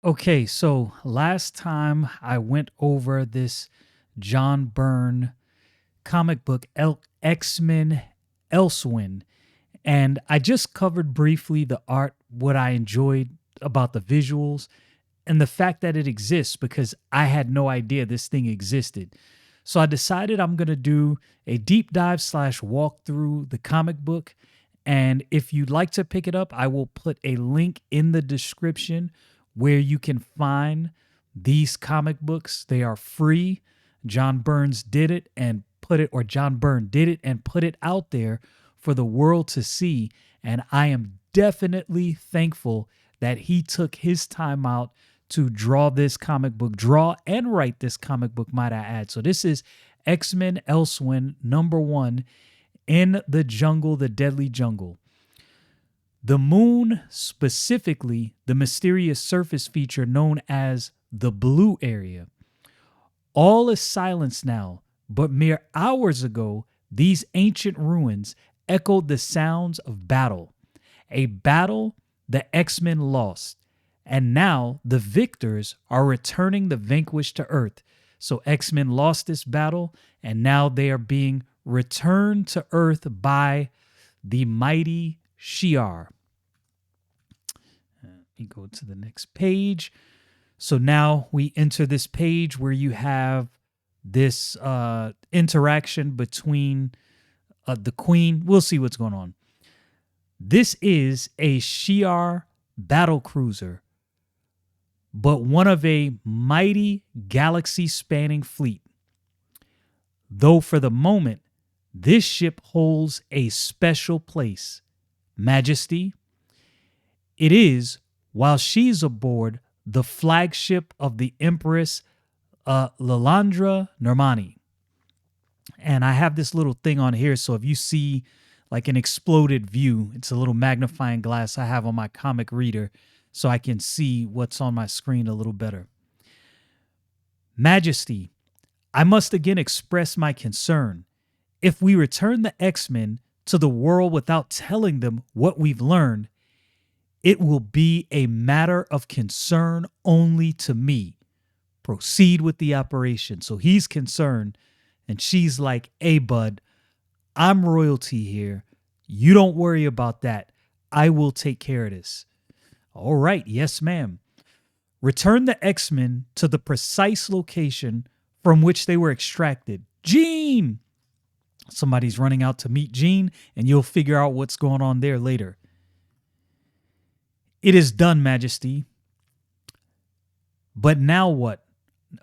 Okay, so last time I went over this John Byrne comic book, X-Men Elsewhen, and I just covered briefly the art, what I enjoyed about the visuals, and the fact that it exists because I had no idea this thing existed. So I decided I'm going to do a deep dive slash walk through the comic book. And if you'd like to pick it up, I will put a link in the description where you can find these comic books. They are free. John Burns did it and put it, or John Byrne did it and put it out there for the world to see. And I am definitely thankful that he took his time out to draw this comic book, draw and write this comic book, might I add. So this is X-Men Elsewhen #1, In the Jungle, the Deadly Jungle. The moon, specifically the mysterious surface feature known as the Blue Area. All is silence now, but mere hours ago, these ancient ruins echoed the sounds of battle. A battle the X-Men lost. And now the victors are returning the vanquished to Earth. So X-Men lost this battle, and now they are being returned to Earth by the mighty Shi'ar. Let me go to the next page. So now we enter this page where you have this interaction between the Queen. We'll see what's going on. This is a Shi'ar battle cruiser, but one of a mighty galaxy-spanning fleet. Though for the moment, this ship holds a special place. Majesty, it is, while she's aboard the flagship of the Empress Lalandra Normani. And I have this little thing on here, so if you see like an exploded view, it's a little magnifying glass I have on my comic reader so I can see what's on my screen a little better. Majesty, I must again express my concern. If we return the X-Men to the world without telling them what we've learned, it will be a matter of concern only to me. Proceed with the operation. So he's concerned, and she's like, hey, bud, I'm royalty here. You don't worry about that. I will take care of this. All right. Yes, ma'am. Return the X-Men to the precise location from which they were extracted. Jean! Somebody's running out to meet Jean, and you'll figure out what's going on there later. It is done, Majesty. But now what?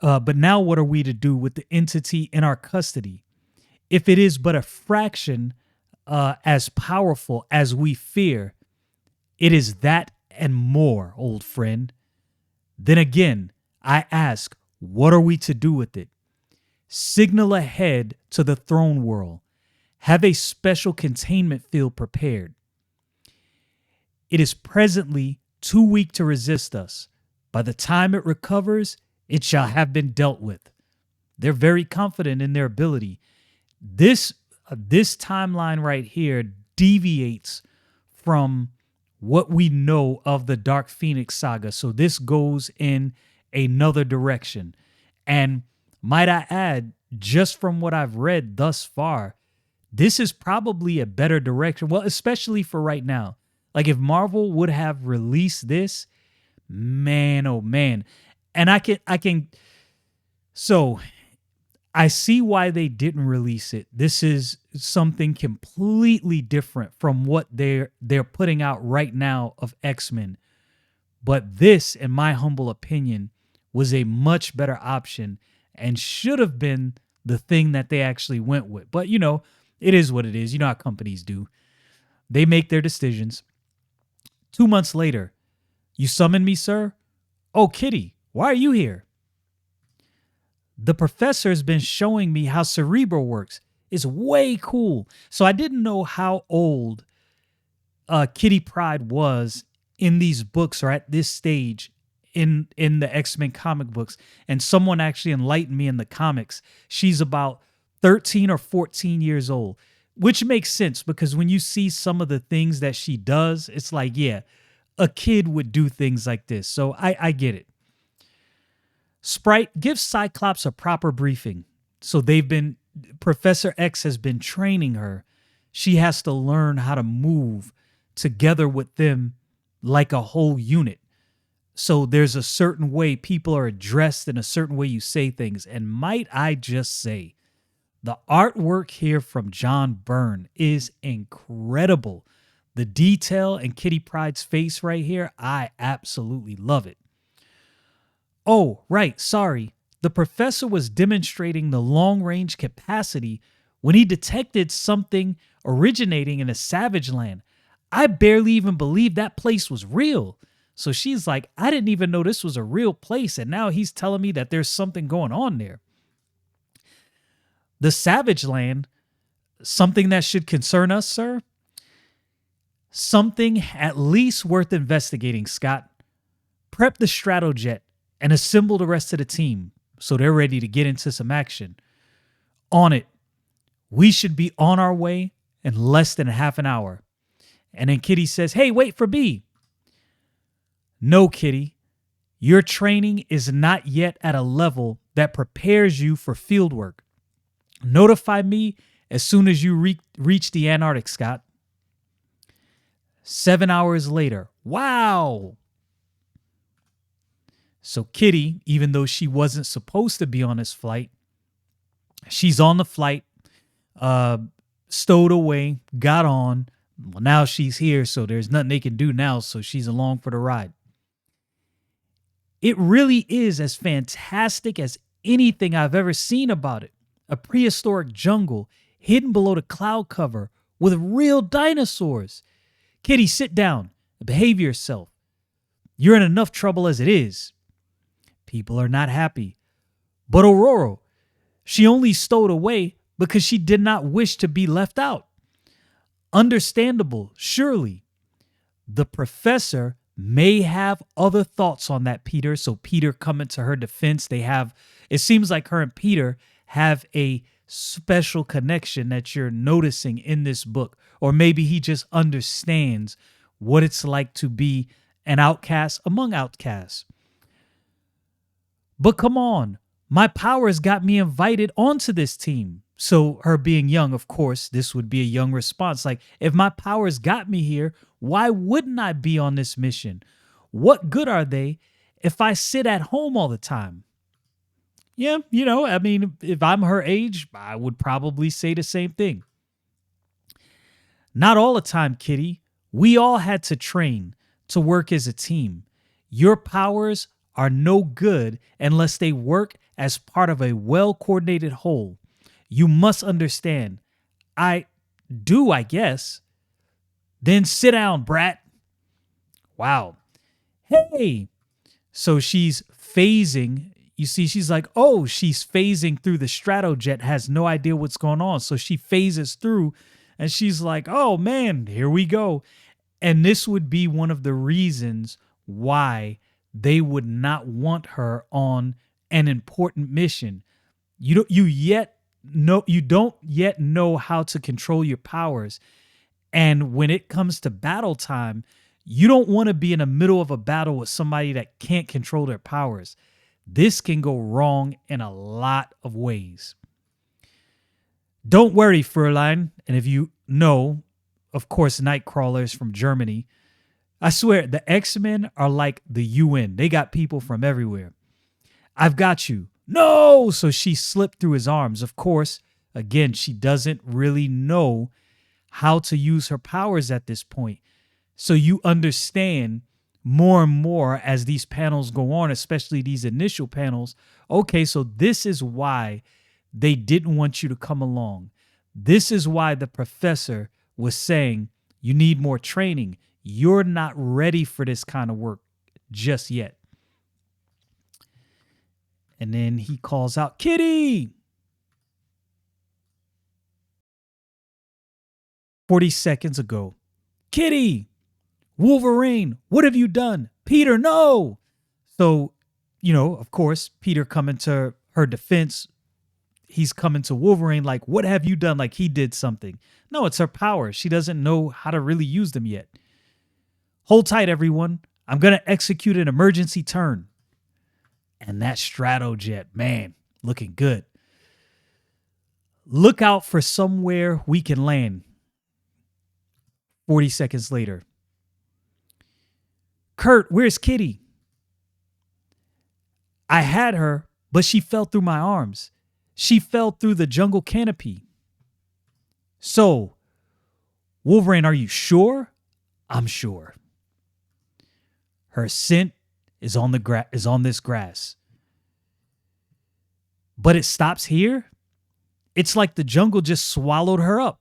But now what are we to do with the entity in our custody? If it is but a fraction as powerful as we fear, it is that and more, old friend. Then again, I ask, what are we to do with it? Signal ahead to the throne world. Have a special containment field prepared. It is presently too weak to resist us. By the time it recovers, it shall have been dealt with. They're very confident in their ability. This timeline right here deviates from what we know of the Dark Phoenix saga. So this goes in another direction. And might I add, just from what I've read thus far, this is probably a better direction. Well, especially for right now. Like if Marvel would have released this, man, oh man. And so I see why they didn't release it. This is something completely different from what they're putting out right now of X-Men. But this, in my humble opinion, was a much better option and should have been the thing that they actually went with. But, you know, it is what it is. You know how companies do. They make their decisions. 2 months later, you summon me, sir? Oh, Kitty, why are you here? The professor has been showing me how Cerebro works. It's way cool. So I didn't know how old Kitty Pryde was in these books or at this stage in the X-Men comic books. And someone actually enlightened me in the comics. She's about 13 or 14 years old, which makes sense because when you see some of the things that she does, it's like, yeah, a kid would do things like this. So I get it. Sprite gives Cyclops a proper briefing. So Professor X has been training her. She has to learn how to move together with them like a whole unit. So there's a certain way people are addressed and a certain way you say things. And might I just say, the artwork here from John Byrne is incredible. The detail in Kitty Pryde's face right here, I absolutely love it. Oh, right, sorry. The professor was demonstrating the long range capacity when he detected something originating in a savage land. I barely even believed that place was real. So she's like, I didn't even know this was a real place. And now he's telling me that there's something going on there. The savage land, something that should concern us, sir? Something at least worth investigating, Scott. Prep the Stratojet and assemble the rest of the team so they're ready to get into some action. On it. We should be on our way in less than half an hour. And then Kitty says, hey, wait for B. No, Kitty. Your training is not yet at a level that prepares you for field work. Notify me as soon as you reach the Antarctic, Scott. 7 hours later. Wow. So Kitty, even though she wasn't supposed to be on this flight, she's on the flight, stowed away, got on. Well, now she's here, so there's nothing they can do now, so she's along for the ride. It really is as fantastic as anything I've ever seen about it. A prehistoric jungle hidden below the cloud cover with real dinosaurs. Kitty, sit down and behave yourself. You're in enough trouble as it is. People are not happy. But Aurora, she only stowed away because she did not wish to be left out. Understandable, surely. The professor may have other thoughts on that, Peter. So Peter coming to her defense. It seems like her and Peter have a special connection that you're noticing in this book. Or maybe he just understands what it's like to be an outcast among outcasts. But come on, my powers got me invited onto this team. So her being young, of course, this would be a young response. Like, if my powers got me here, why wouldn't I be on this mission? What good are they if I sit at home all the time? Yeah, if I'm her age, I would probably say the same thing. Not all the time, Kitty. We all had to train to work as a team. Your powers are no good unless they work as part of a well-coordinated whole. You must understand. I do, I guess. Then sit down, brat. Wow. Hey. So she's phasing. You see, she's like, oh, she's phasing through the Stratojet, has no idea what's going on. So she phases through and she's like, oh man, here we go. And this would be one of the reasons why they would not want her on an important mission. You don't yet know how to control your powers. And when it comes to battle time, you don't want to be in the middle of a battle with somebody that can't control their powers. This can go wrong in a lot of ways. Don't worry, Fräulein. And if you know, of course, Nightcrawler is from Germany. I swear, the X-Men are like the UN. They got people from everywhere. I've got you. No! So she slipped through his arms. Of course, again, she doesn't really know how to use her powers at this point. So you understand more and more as these panels go on, especially these initial panels. Okay, so this is why they didn't want you to come along. This is why the professor was saying you need more training. You're not ready for this kind of work just yet. And then he calls out, Kitty! 40 seconds ago. Kitty! Wolverine, what have you done? Peter, no! So, of course, Peter coming to her defense. He's coming to Wolverine like, what have you done? Like he did something. No, it's her power. She doesn't know how to really use them yet. Hold tight, everyone. I'm going to execute an emergency turn. And that Stratojet, man, looking good. Look out for somewhere we can land. 40 seconds later. Kurt, where's Kitty? I had her, but she fell through my arms. She fell through the jungle canopy. So, Wolverine, are you sure? I'm sure. Her scent is on this grass. But it stops here? It's like the jungle just swallowed her up.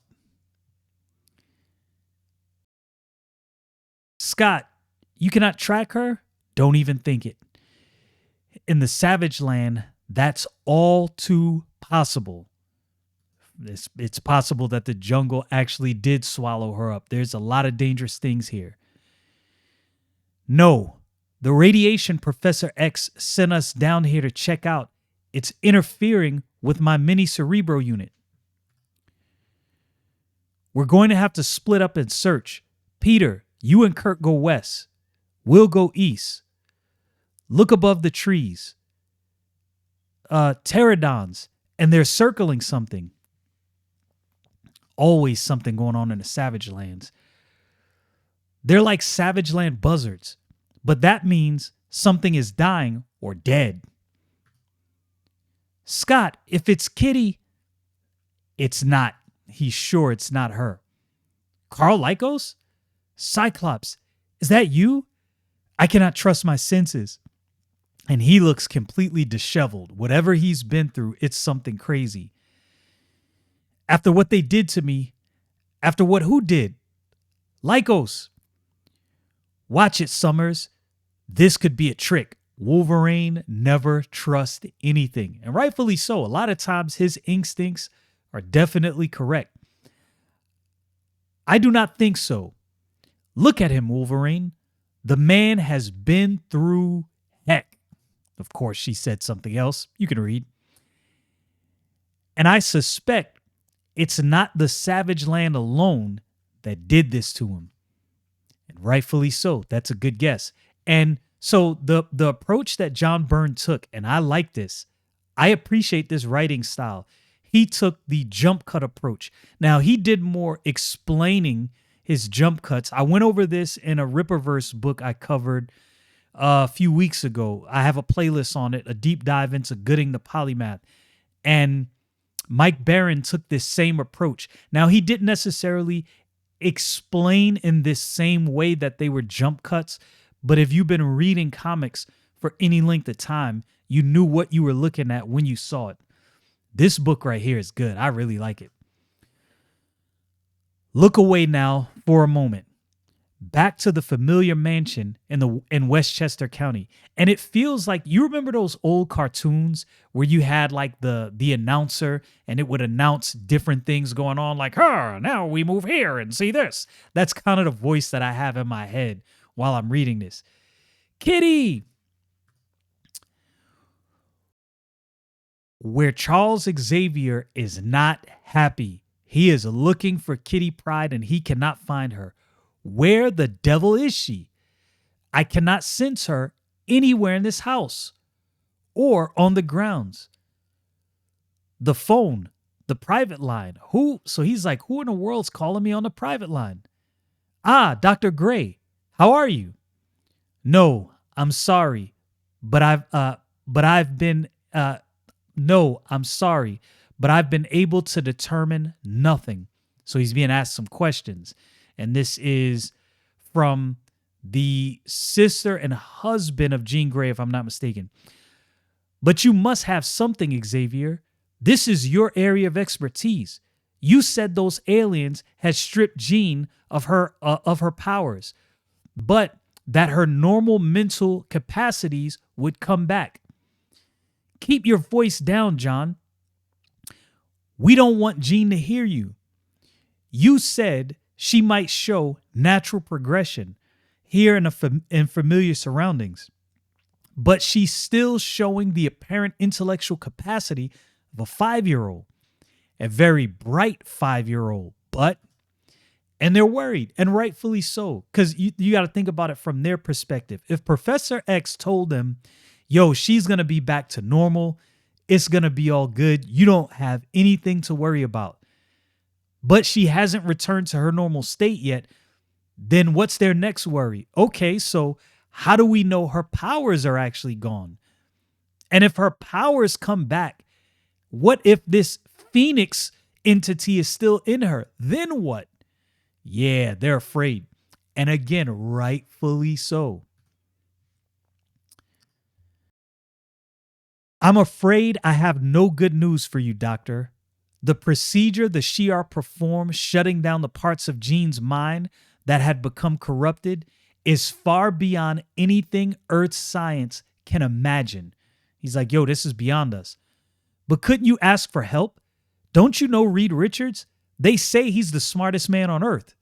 Scott, you cannot track her? Don't even think it. In the savage land, that's all too possible. It's possible that the jungle actually did swallow her up. There's a lot of dangerous things here. No, the radiation Professor X sent us down here to check out. It's interfering with my mini cerebro unit. We're going to have to split up and search. Peter, you and Kurt go west. We'll go east. Look above the trees. Pterodons, and they're circling something. Always something going on in the savage lands. They're like savage land buzzards, but that means something is dying or dead. Scott, if it's Kitty, it's not. He's sure it's not her. Carl Lycos? Cyclops, is that you? I cannot trust my senses. And he looks completely disheveled. Whatever he's been through, it's something crazy. After what they did to me, after what who did? Lycos. Watch it, Summers. This could be a trick. Wolverine never trusts anything. And rightfully so. A lot of times his instincts are definitely correct. I do not think so. Look at him, Wolverine. The man has been through heck. Of course, she said something else. You can read. And I suspect it's not the savage land alone that did this to him. And rightfully so. That's a good guess. And so the approach that John Byrne took, and I like this. I appreciate this writing style. He took the jump cut approach. Now, he did more explaining his jump cuts. I went over this in a Rippaverse book I covered a few weeks ago. I have a playlist on it, a deep dive into Gooding the Polymath. And Mike Byrne took this same approach. Now, he didn't necessarily explain in this same way that they were jump cuts, but if you've been reading comics for any length of time, you knew what you were looking at when you saw it. This book right here is good. I really like it. Look away now for a moment. Back to the familiar mansion in Westchester County. And it feels like, you remember those old cartoons where you had like the announcer and it would announce different things going on, like, now we move here and see this. That's kind of the voice that I have in my head while I'm reading this. Kitty! Where Charles Xavier is not happy. He is looking for Kitty Pryde and he cannot find her. Where the devil is she? I cannot sense her anywhere in this house or on the grounds. The phone, the private line. So he's like, who in the world's calling me on the private line? Ah, Dr. Gray. How are you? No, I'm sorry, but I've been able to determine nothing. So he's being asked some questions. And this is from the sister and husband of Jean Grey, if I'm not mistaken. But you must have something, Xavier. This is your area of expertise. You said those aliens had stripped Jean of her powers, but that her normal mental capacities would come back. Keep your voice down, John. We don't want Jean to hear you. You said she might show natural progression here in familiar surroundings, but she's still showing the apparent intellectual capacity of a 5-year-old, a very bright 5-year-old, but And they're worried, and rightfully so, because you got to think about it from their perspective. If Professor X told them, yo, she's going to be back to normal, it's going to be all good, you don't have anything to worry about, but she hasn't returned to her normal state yet, then what's their next worry? Okay, so how do we know her powers are actually gone? And if her powers come back, what if this Phoenix entity is still in her? Then what? Yeah, they're afraid. And again, rightfully so. I'm afraid I have no good news for you, Doctor. The procedure the Shi'ar performed, shutting down the parts of Jean's mind that had become corrupted, is far beyond anything Earth science can imagine. He's like, yo, this is beyond us. But couldn't you ask for help? Don't you know Reed Richards? They say he's the smartest man on Earth.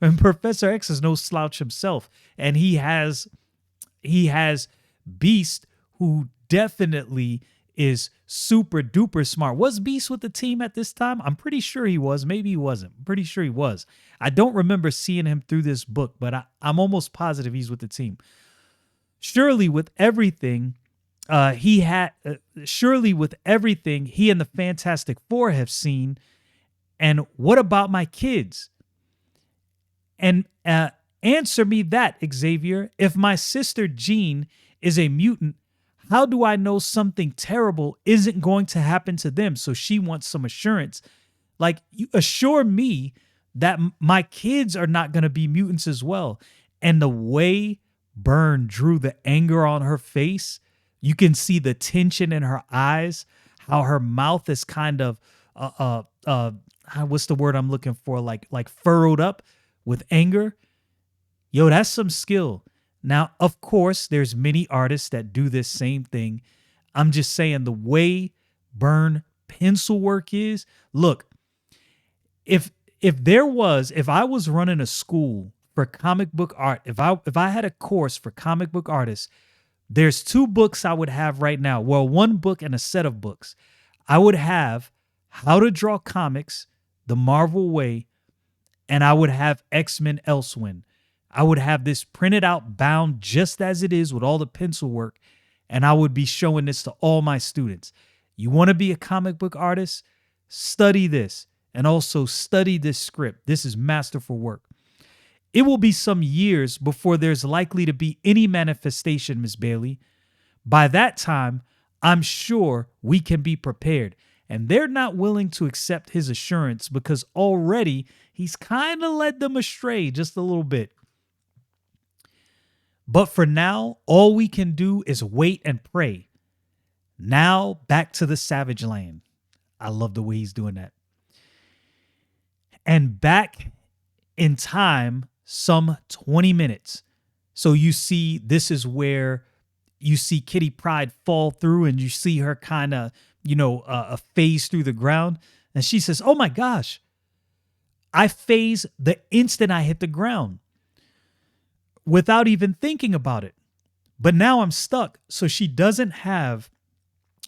And Professor X is no slouch himself. And he has Beast, who definitely is super duper smart. Was Beast with the team at this time? I'm pretty sure he was. Maybe he wasn't. I'm pretty sure he was. I don't remember seeing him through this book, but I'm almost positive he's with the team. Surely with everything he and the Fantastic Four have seen. And what about my kids? And answer me that, Xavier. If my sister Jean is a mutant, how do I know something terrible isn't going to happen to them? So she wants some assurance. Like, you assure me that my kids are not going to be mutants as well. And the way Byrne drew the anger on her face, you can see the tension in her eyes, how her mouth is kind of, what's the word I'm looking for? Like furrowed up with anger. Yo, that's some skill. Now, of course, there's many artists that do this same thing. I'm just saying the way Byrne pencil work is. Look, if I was running a school for comic book art, if I had a course for comic book artists, there's 2 books I would have right now. Well, 1 book and a set of books. I would have How to Draw Comics the Marvel Way, and I would have X-Men Elsewhen. I would have this printed out, bound just as it is with all the pencil work, and I would be showing this to all my students. You want to be a comic book artist? Study this, and also study this script. This is masterful work. It will be some years before there's likely to be any manifestation, Miss Bailey. By that time, I'm sure we can be prepared. And they're not willing to accept his assurance because already he's kind of led them astray just a little bit. But for now, all we can do is wait and pray. Now back to the Savage Land. I love the way he's doing that. And back in time, some 20 minutes. So you see, this is where you see Kitty Pryde fall through and you see her kind of, phase through the ground. And she says, oh my gosh, I phase the instant I hit the ground without even thinking about it. But now I'm stuck. So she doesn't have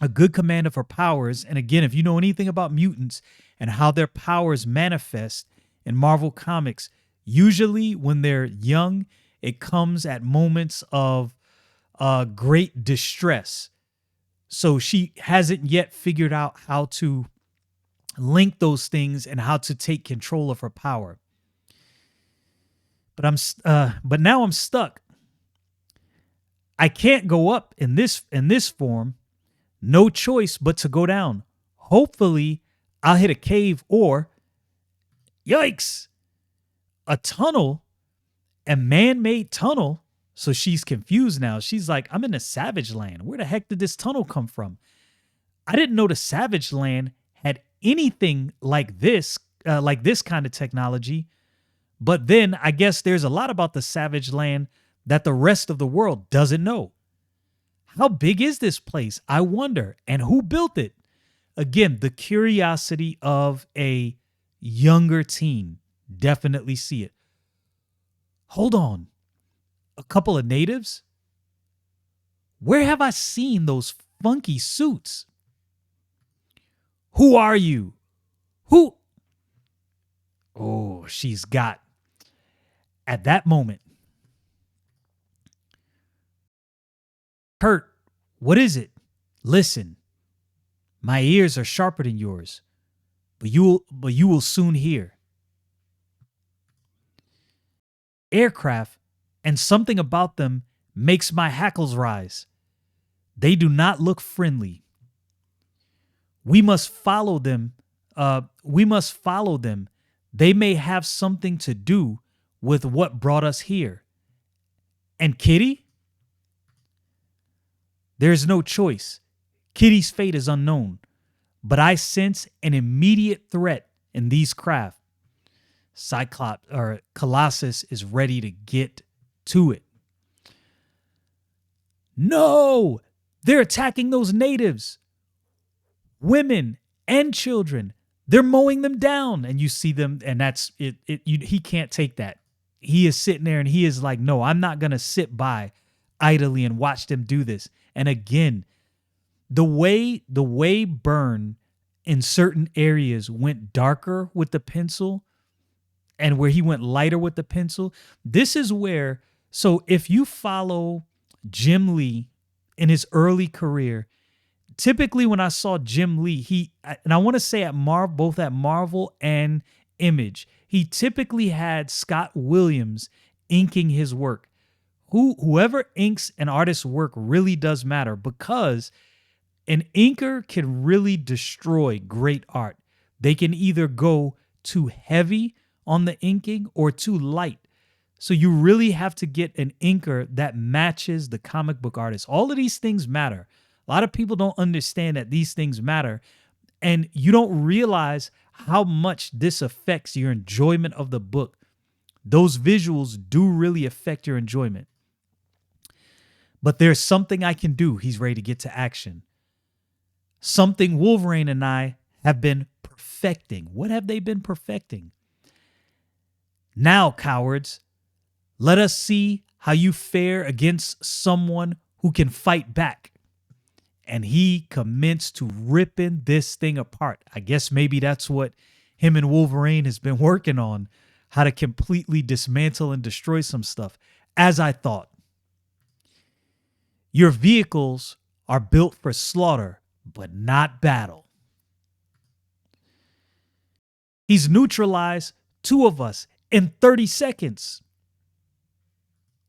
a good command of her powers. And again, if you know anything about mutants and how their powers manifest in Marvel Comics, usually when they're young, it comes at moments of great distress. So she hasn't yet figured out how to link those things and how to take control of her power. But now I'm stuck. I can't go up in this form. No choice but to go down. Hopefully, I'll hit a cave or, yikes, a tunnel, a man-made tunnel. So she's confused now. She's like, I'm in the Savage Land. Where the heck did this tunnel come from? I didn't know the Savage Land had anything like this kind of technology. But then I guess there's a lot about the Savage Land that the rest of the world doesn't know. How big is this place? I wonder. And who built it? Again, the curiosity of a younger teen. Definitely see it. Hold on. A couple of natives? Where have I seen those funky suits? Who are you? Who? Oh, she's got. At that moment, Kurt, what is it? Listen, my ears are sharper than yours, but you will soon hear. Aircraft, and something about them makes my hackles rise. They do not look friendly. We must follow them. We must follow them. They may have something to do with what brought us here. And Kitty? There is no choice. Kitty's fate is unknown, but I sense an immediate threat in these craft. Cyclops or Colossus is ready to get to it. No! They're attacking those natives. Women and children. They're mowing them down. And you see them, and that's it. He can't take that. He is sitting there and he is like, no, I'm not going to sit by idly and watch them do this. And again, the way Byrne in certain areas went darker with the pencil and where he went lighter with the pencil, this is where, so if you follow Jim Lee in his early career, typically when I saw Jim Lee, and I want to say both at Marvel and Image, he typically had Scott Williams inking his work. Whoever inks an artist's work really does matter, because an inker can really destroy great art. They can either go too heavy on the inking or too light. So you really have to get an inker that matches the comic book artist. All of these things matter. A lot of people don't understand that these things matter, and you don't realize how much this affects your enjoyment of the book. Those visuals do really affect your enjoyment. But there's something I can do. He's ready to get to action. Something Wolverine and I have been perfecting. What have they been perfecting? Now, cowards, let us see how you fare against someone who can fight back. And he commenced to ripping this thing apart. I guess maybe that's what him and Wolverine has been working on, how to completely dismantle and destroy some stuff. As I thought, your vehicles are built for slaughter, but not battle. He's neutralized two of us in 30 seconds.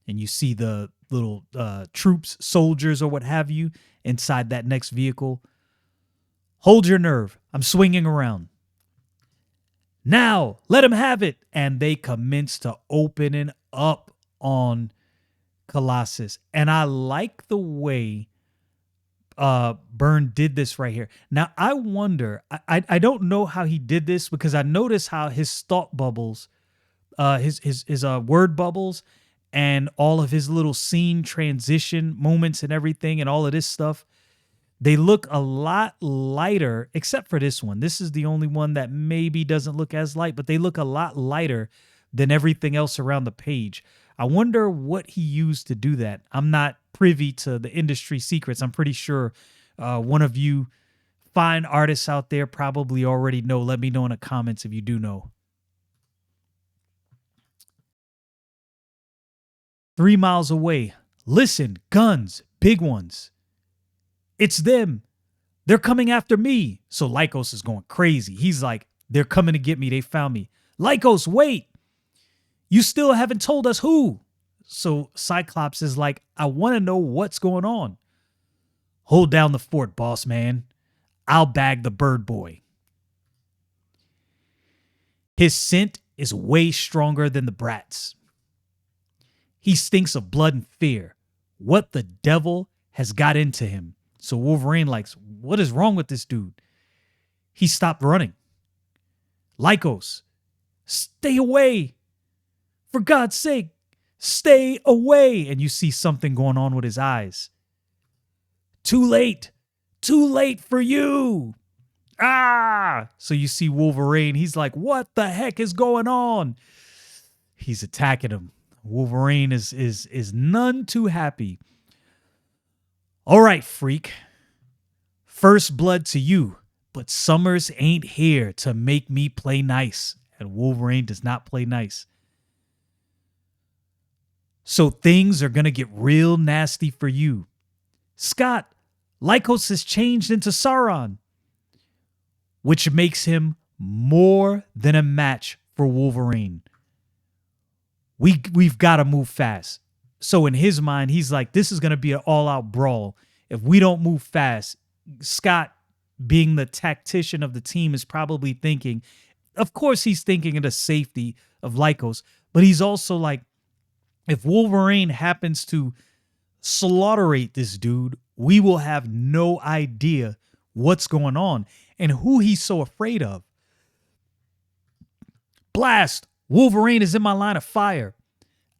And you see the little troops, soldiers, or what have you, inside that next vehicle. Hold your nerve. I'm swinging around. Now, let him have it. And they commence to opening up on Colossus. And I like the way Byrne did this right here. Now, I wonder, I don't know how he did this, because I noticed how his thought bubbles, his word bubbles, and all of his little scene transition moments and everything and all of this stuff, they look a lot lighter, except for this one. This is the only one that maybe doesn't look as light, but they look a lot lighter than everything else around the page. I wonder what he used to do that. I'm not privy to the industry secrets. I'm pretty sure one of you fine artists out there probably already know. Let me know in the comments if you do know. 3 miles away. Listen, guns, big ones. It's them. They're coming after me. So Lycos is going crazy. He's like, they're coming to get me. They found me. Lycos, wait. You still haven't told us who. So Cyclops is like, I want to know what's going on. Hold down the fort, boss man. I'll bag the bird boy. His scent is way stronger than the brat's. He stinks of blood and fear. What the devil has got into him? So Wolverine likes, what is wrong with this dude? He stopped running. Lycos, stay away. For God's sake, stay away. And you see something going on with his eyes. Too late. Too late for you. Ah! So you see Wolverine. He's like, what the heck is going on? He's attacking him. Wolverine is none too happy. All right, freak. First blood to you, but Summers ain't here to make me play nice. and Wolverine does not play nice. So things are going to get real nasty for you. Scott, Lycos has changed into Sauron, which makes him more than a match for Wolverine. We've got to move fast. So in his mind, he's like, this is going to be an all-out brawl. If we don't move fast, Scott, being the tactician of the team, is probably thinking, of course he's thinking of the safety of Lycos, but he's also like, if Wolverine happens to slaughterate this dude, we will have no idea what's going on and who he's so afraid of. Blast! Wolverine is in my line of fire.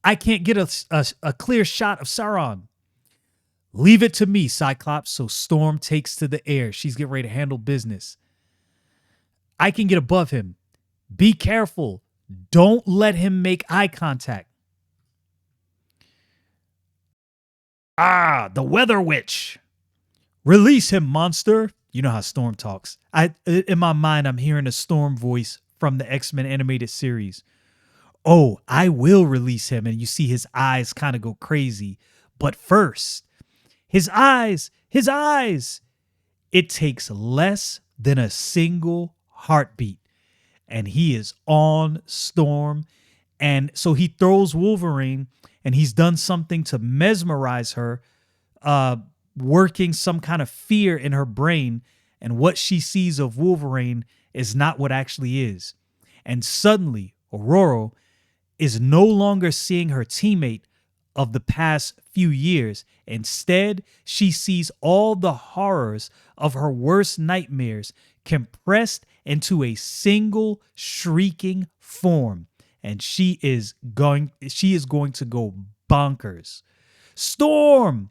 I can't get a clear shot of Sauron. Leave it to me, Cyclops. So Storm takes to the air. She's getting ready to handle business. I can get above him. Be careful. Don't let him make eye contact. The Weather Witch. Release him, monster. You know how Storm talks. In my mind, I'm hearing a Storm voice from the X-Men animated series. Oh, I will release him. And you see his eyes kind of go crazy. But first, his eyes. It takes less than a single heartbeat. And he is on Storm. And so he throws Wolverine, and he's done something to mesmerize her, working some kind of fear in her brain. And what she sees of Wolverine is not what actually is. And suddenly, Aurora is no longer seeing her teammate of the past few years. Instead, she sees all the horrors of her worst nightmares compressed into a single shrieking form. And she is going to go bonkers. Storm!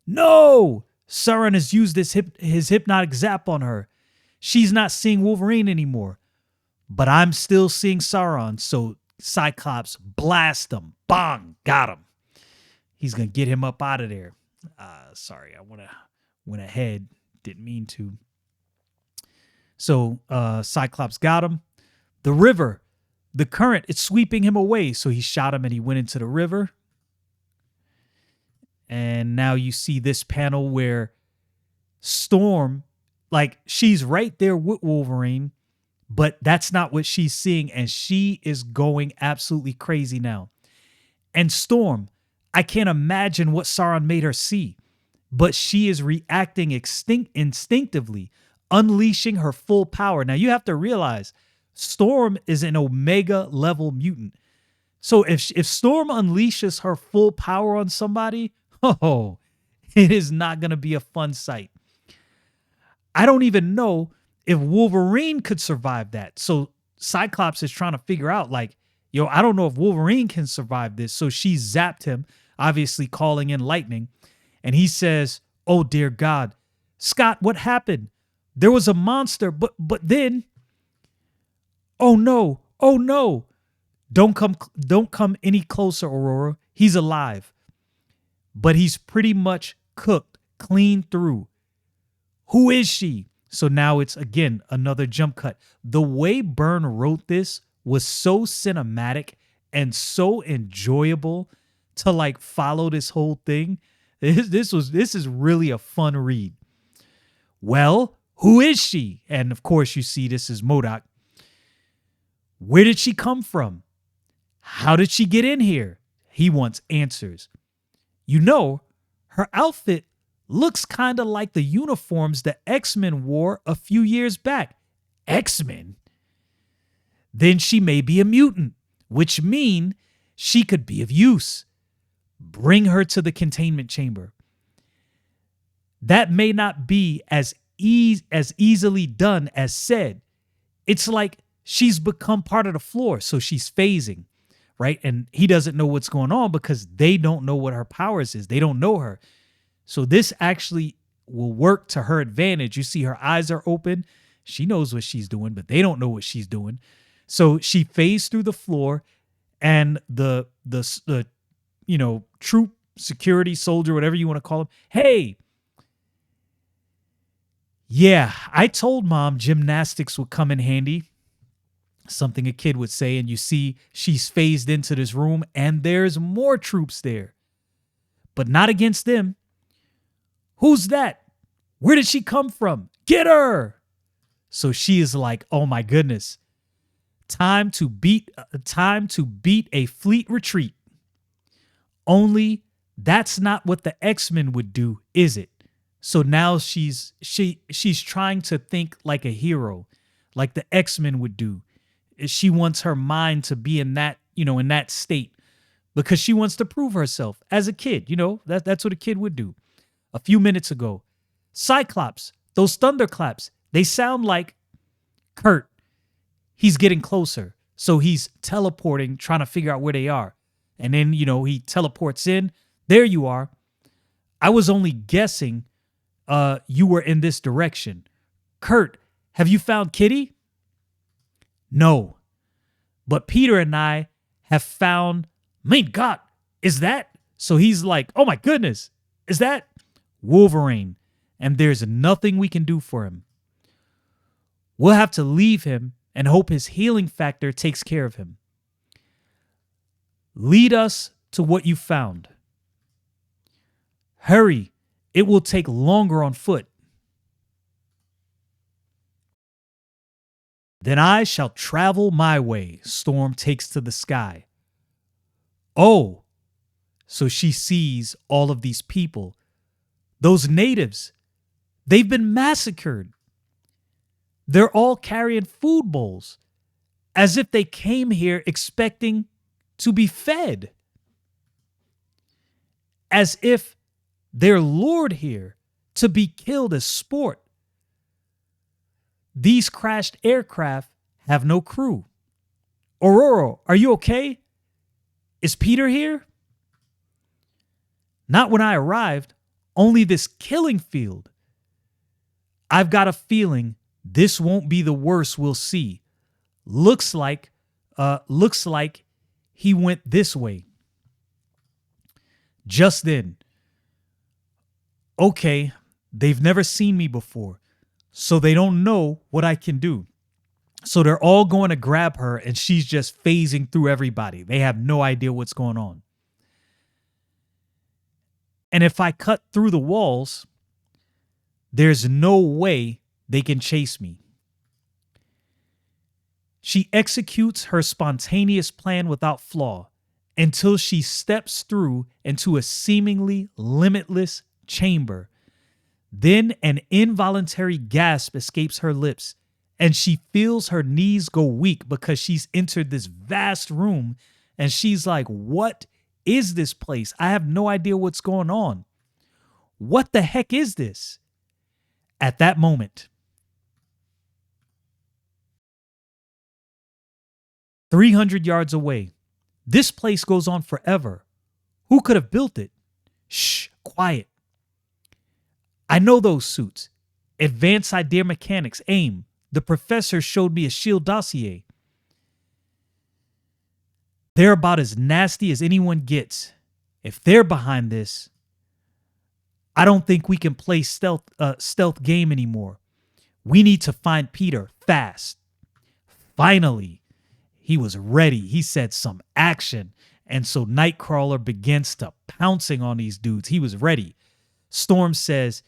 No! Sauron has used his hypnotic zap on her. She's not seeing Wolverine anymore. But I'm still seeing Sauron, so Cyclops blast him. Bang! Got him. He's going to get him up out of there. Sorry, I went ahead. Didn't mean to. So Cyclops got him. The river, the current, it's sweeping him away. So he shot him and he went into the river. And now you see this panel where Storm, like, she's right there with Wolverine, but that's not what she's seeing. And she is going absolutely crazy now. And Storm, I can't imagine what Sauron made her see, but she is reacting instinctively, unleashing her full power. Now you have to realize Storm is an Omega level mutant. So if Storm unleashes her full power on somebody, oh, it is not going to be a fun sight. I don't even know if Wolverine could survive that. So Cyclops is trying to figure out, like, yo, I don't know if Wolverine can survive this. So she zapped him, obviously calling in lightning. And he says, oh, dear God, Scott, what happened? There was a monster, but then, oh no, don't come any closer, Aurora. He's alive. But he's pretty much cooked, clean through. Who is she? So now it's, again, another jump cut. The way Byrne wrote this was so cinematic and so enjoyable to, like, follow this whole thing. This is really a fun read. Well, who is she? And of course you see this is MODOK. Where did she come from? How did she get in here? He wants answers. You know, her outfit looks kind of like the uniforms the X-Men wore a few years back. X-Men? Then she may be a mutant, which means she could be of use. Bring her to the containment chamber. That may not be as easily done as said. It's like she's become part of the floor, so she's phasing, right? And he doesn't know what's going on because they don't know what her powers is. They don't know her. So this actually will work to her advantage. You see her eyes are open. She knows what she's doing, but they don't know what she's doing. So she phased through the floor, and the troop, security, soldier, whatever you want to call him. Hey, yeah, I told Mom gymnastics would come in handy. something a kid would say, and you see she's phased into this room and there's more troops there, but not against them. Who's that? Where did she come from? Get her. So she is like, oh my goodness, time to beat a fleet retreat. Only that's not what the X-Men would do, is it? So now she's trying to think like a hero, like the X-Men would do. She wants her mind to be in that, in that state, because she wants to prove herself as a kid. That's what a kid would do. A few minutes ago, Cyclops, those thunderclaps, they sound like Kurt. He's getting closer. So he's teleporting, trying to figure out where they are. And then, he teleports in. There you are. I was only guessing you were in this direction. Kurt, have you found Kitty? No. But Peter and I have found, mein Gott, is that? So he's like, oh my goodness, is that Wolverine? And there's nothing we can do for him. We'll have to leave him and hope his healing factor takes care of him. Lead us to what you found. Hurry, it will take longer on foot. Then I shall travel my way, Storm takes to the sky. Oh, so she sees all of these people. Those natives, they've been massacred. They're all carrying food bowls, as if they came here expecting to be fed. As if they're lured here to be killed as sport. These crashed aircraft have no crew. Aurora, are you okay? Is Peter here? Not when I arrived, only this killing field. I've got a feeling this won't be the worst we'll see. Looks like he went this way. Just then. Okay, they've never seen me before, so they don't know what I can do. So they're all going to grab her, and she's just phasing through everybody. They have no idea what's going on. And if I cut through the walls, there's no way they can chase me. She executes her spontaneous plan without flaw until she steps through into a seemingly limitless chamber. Then an involuntary gasp escapes her lips, and she feels her knees go weak because she's entered this vast room, and she's like, what is this place? I have no idea what's going on. What the heck is this? At that moment, 300 yards away, this place goes on forever. Who could have built it? Shh, quiet. I know those suits. Advanced Idea Mechanics, AIM. The professor showed me a SHIELD dossier. They're about as nasty as anyone gets. If they're behind this, I don't think we can play stealth game anymore. We need to find Peter fast. Finally, he was ready. He said some action. And so Nightcrawler begins to pouncing on these dudes. He was ready. Storm says,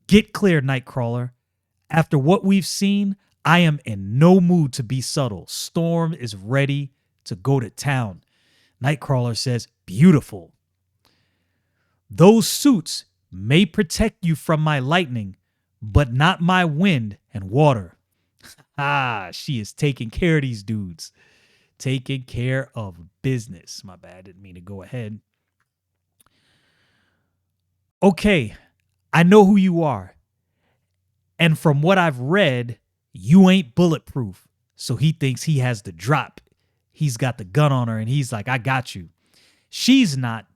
"Get clear, Nightcrawler. After what we've seen, I am in no mood to be subtle." Storm is ready to go to town. Nightcrawler says, "Beautiful. Those suits may protect you from my lightning, but not my wind and water." She is taking care of these dudes. Taking care of business. My bad, didn't mean to go ahead. Okay, I know who you are. And from what I've read, you ain't bulletproof. So he thinks he has the drop. He's got the gun on her and he's like, I got you. She's not.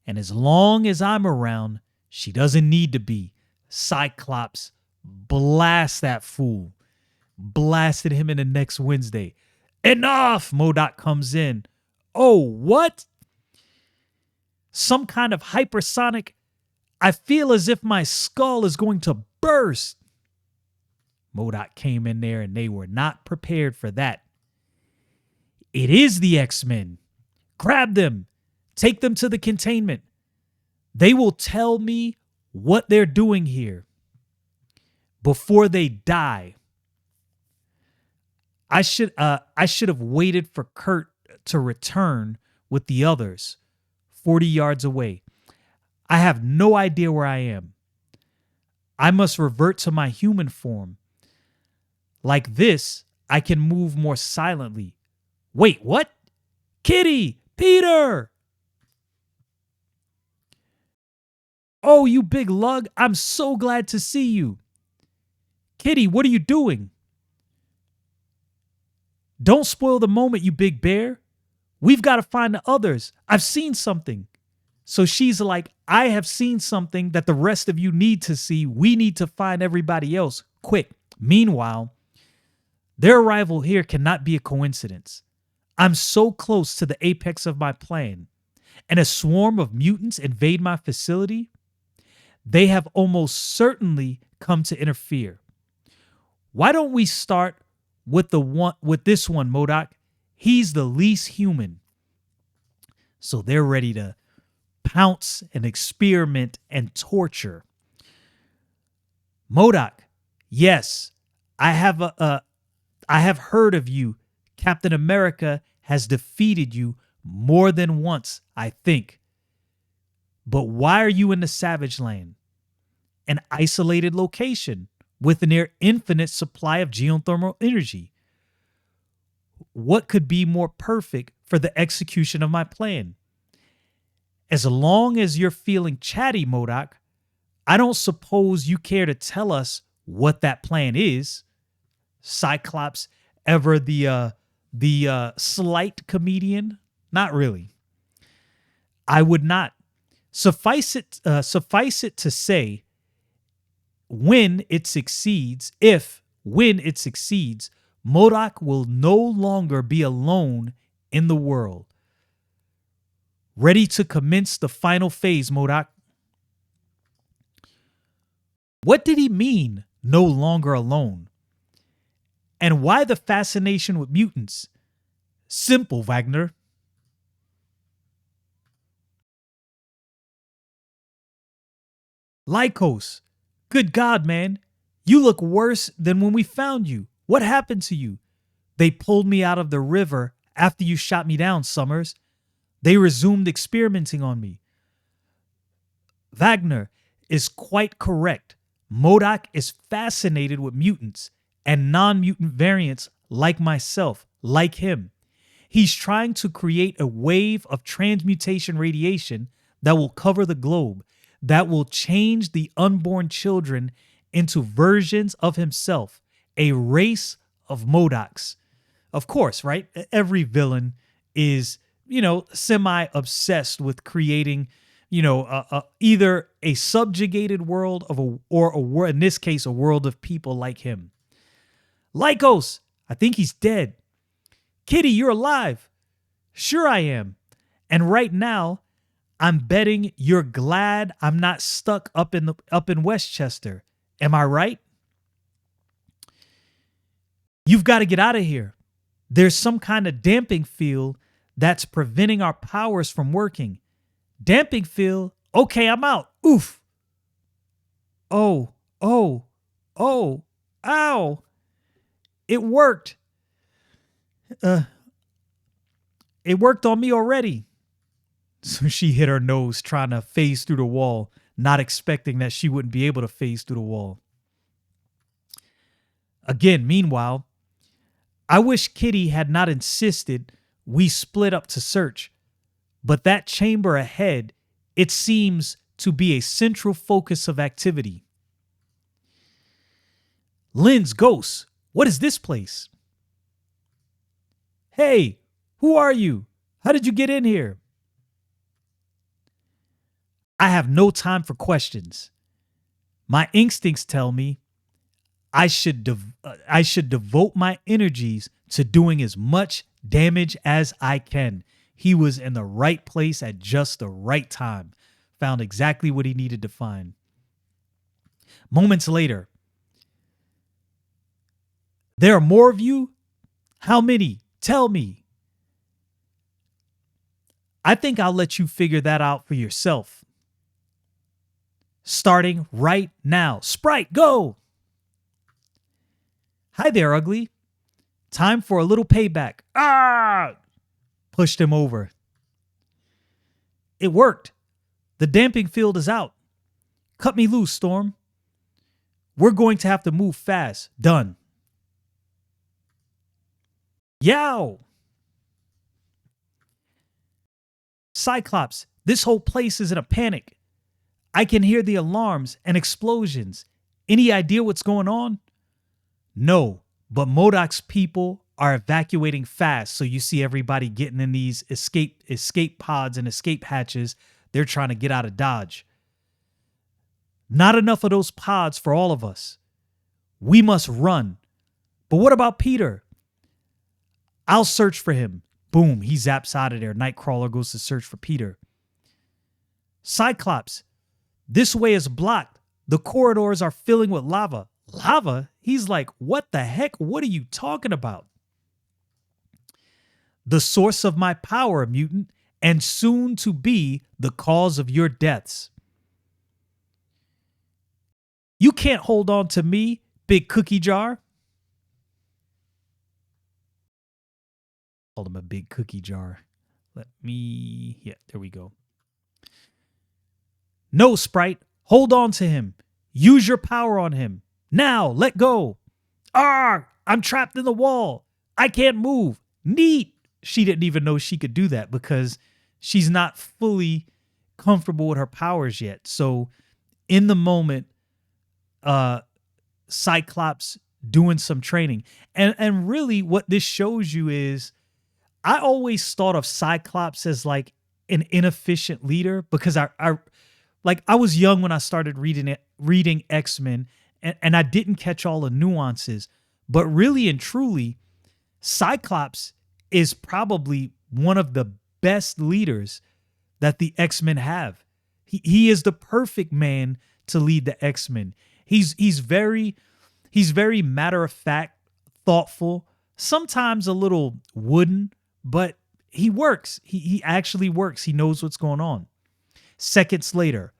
And as long as I'm around, she doesn't need to be. Cyclops blast that fool. Blasted him in the next Wednesday. Enough! MODOK comes in. Oh, what? Some kind of hypersonic. I feel as if my skull is going to burst. MODOK came in there and they were not prepared for that. It is the X-Men. Grab them. Take them to the containment. They will tell me what they're doing here before they die. I should have waited for Kurt to return with the others 40 yards away. I have no idea where I am. I must revert to my human form. Like this, I can move more silently. Wait, what? Kitty! Peter! Oh, you big lug, I'm so glad to see you. Kitty, what are you doing? Don't spoil the moment, you big bear. We've got to find the others. I've seen something. So she's like, I have seen something that the rest of you need to see. We need to find everybody else quick. Meanwhile, their arrival here cannot be a coincidence. I'm so close to the apex of my plan, and a swarm of mutants invade my facility. They have almost certainly come to interfere. Why don't we start with this one, MODOK? He's the least human. So they're ready to pounce and experiment and torture. MODOK, yes, I have heard of you. Captain America has defeated you more than once, I think. But why are you in the Savage Land? An isolated location with a near infinite supply of geothermal energy. What could be more perfect for the execution of my plan? As long as you're feeling chatty, MODOK, I don't suppose you care to tell us what that plan is. Cyclops, ever the slight comedian? Not really. I would not. Suffice it to say, when it succeeds, MODOK will no longer be alone in the world. Ready to commence the final phase, MODOK. What did he mean, no longer alone? And why the fascination with mutants? Simple, Wagner. Lycos, good God, man. You look worse than when we found you. What happened to you? They pulled me out of the river after you shot me down, Summers. They resumed experimenting on me. Wagner is quite correct. MODOK is fascinated with mutants and non-mutant variants like myself, like him. He's trying to create a wave of transmutation radiation that will cover the globe, that will change the unborn children into versions of himself, a race of MODOKs. Of course, right? Every villain is, semi-obsessed with creating, either a subjugated world or in this case, a world of people like him. Lycos, I think he's dead. Kitty, you're alive. Sure I am. And right now, I'm betting you're glad I'm not stuck up in Westchester. Am I right? You've got to get out of here. There's some kind of damping field that's preventing our powers from working. Damping field? Okay, I'm out. Oof. Oh, ow. It worked. It worked on me already. So she hit her nose trying to phase through the wall, not expecting that she wouldn't be able to phase through the wall. Again, meanwhile, I wish Kitty had not insisted we split up to search, but that chamber ahead, it seems to be a central focus of activity. Lynn's ghost, what is this place? Hey, who are you? How did you get in here? I have no time for questions. My instincts tell me I should devote my energies to doing as much damage as I can. He was in the right place at just the right time. Found exactly what he needed to find. Moments later, there are more of you? How many? Tell me. I think I'll let you figure that out for yourself. Starting right now. Sprite, go! Hi there, ugly. Time for a little payback. Ah! Pushed him over. It worked. The damping field is out. Cut me loose, Storm. We're going to have to move fast. Done. Yow! Cyclops, this whole place is in a panic. I can hear the alarms and explosions. Any idea what's going on? No, but MODOK's people are evacuating fast, so you see everybody getting in these escape pods and escape hatches. They're trying to get out of Dodge. Not enough of those pods for all of us. We must run. But what about Peter? I'll search for him. Boom, he zaps out of there. Nightcrawler goes to search for Peter. Cyclops, this way is blocked. The corridors are filling with lava. Lava? He's like, what the heck? What are you talking about? The source of my power, mutant, and soon to be the cause of your deaths. You can't hold on to me, big cookie jar. Called him a big cookie jar. Yeah, there we go. No, Sprite, hold on to him. Use your power on him. Now, let go. I'm trapped in the wall. I can't move. Neat. She didn't even know she could do that because she's not fully comfortable with her powers yet. So in the moment, Cyclops doing some training. And really what this shows you is I always thought of Cyclops as like an inefficient leader because I was young when I started reading X-Men and I didn't catch all the nuances. But really and truly, Cyclops is probably one of the best leaders that the X-Men have. He is the perfect man to lead the X-Men. He's very matter of fact, thoughtful, sometimes a little wooden, but he works. He actually works. He knows what's going on. Seconds later,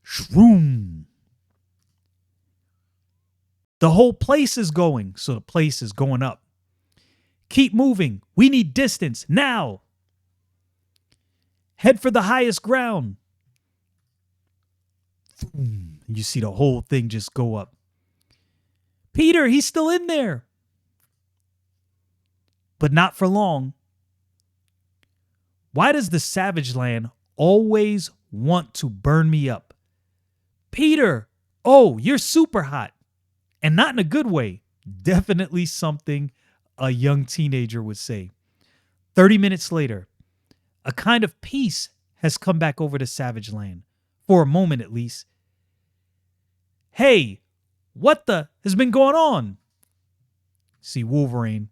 shroom. The whole place is going, so the place is going up. Keep moving. We need distance now. Head for the highest ground. You see the whole thing just go up. Peter, he's still in there. But not for long. Why does the Savage Land always want to burn me up? Peter, oh, you're super hot. And not in a good way. Definitely something a young teenager would say. 30 minutes later, a kind of peace has come back over the Savage Land. For a moment at least. Hey, what the has been going on? See, Wolverine.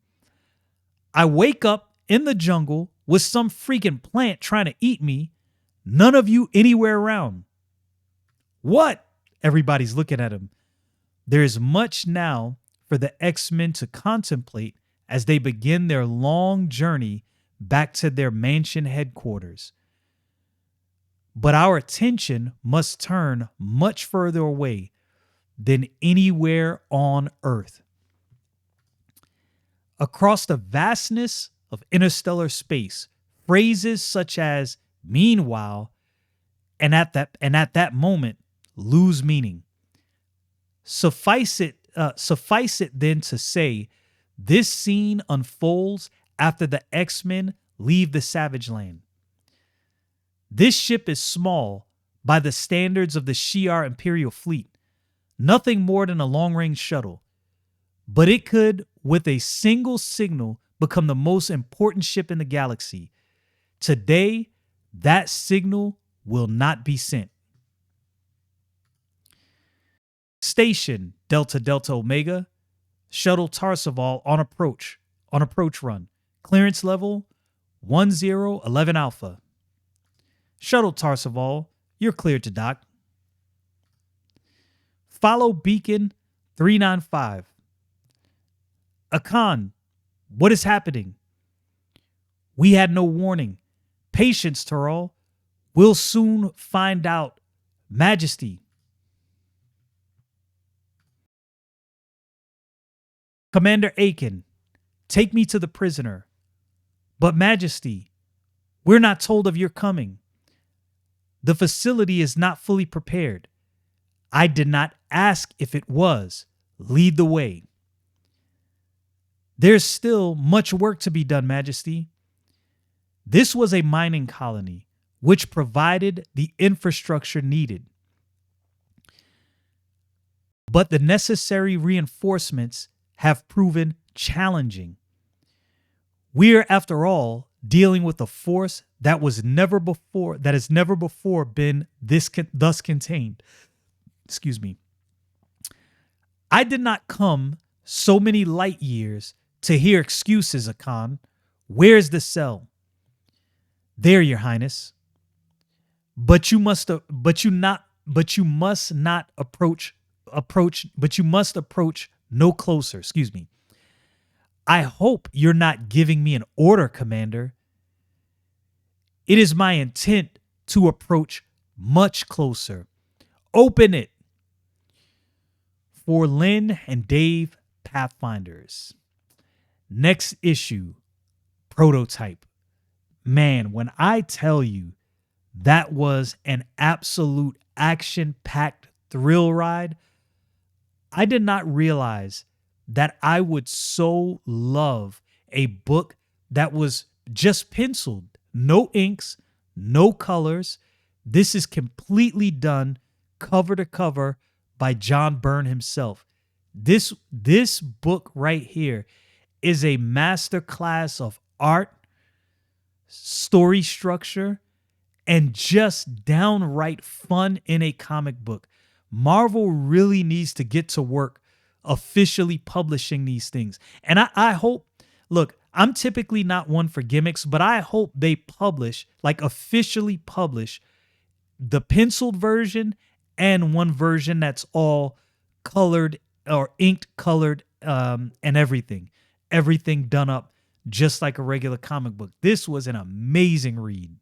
I wake up in the jungle with some freaking plant trying to eat me. None of you anywhere around. What? Everybody's looking at him. There is much now for the X-Men to contemplate as they begin their long journey back to their mansion headquarters. But our attention must turn much further away than anywhere on Earth. Across the vastness of interstellar space, phrases such as meanwhile and at that moment lose meaning. Suffice it then to say, this scene unfolds after the X-Men leave the Savage Land. This ship is small by the standards of the Shi'ar Imperial fleet, nothing more than a long-range shuttle, but it could, with a single signal, become the most important ship in the galaxy. Today, that signal will not be sent. Station Delta Delta Omega, Shuttle Tarsaval on approach run. Clearance level 1011 Alpha. Shuttle Tarsaval, you're cleared to dock. Follow beacon 395. Akan, what is happening? We had no warning. Patience, Tyrell. We'll soon find out. Majesty. Commander Aiken, take me to the prisoner. But Majesty, we're not told of your coming. The facility is not fully prepared. I did not ask if it was. Lead the way. There's still much work to be done, Majesty. This was a mining colony, which provided the infrastructure needed. But the necessary reinforcements have proven challenging. We're, after all, dealing with a force that has never before been thus contained. Excuse me. I did not come so many light years to hear excuses, Akan. Where's the cell? There, Your Highness. But you must approach no closer. Excuse me. I hope you're not giving me an order, Commander. It is my intent to approach much closer. Open it. For Lynn and Dave, Pathfinders. Next issue, Prototype. Man, when I tell you that was an absolute action-packed thrill ride, I did not realize that I would so love a book that was just penciled. No inks, no colors. This is completely done cover to cover by John Byrne himself. This book right here is a masterclass of art, story structure, and just downright fun in a comic book. Marvel really needs to get to work officially publishing these things. And I hope, look, I'm typically not one for gimmicks, but I hope they officially publish the penciled version and one version that's all colored or inked colored and everything done up just like a regular comic book. This was an amazing read.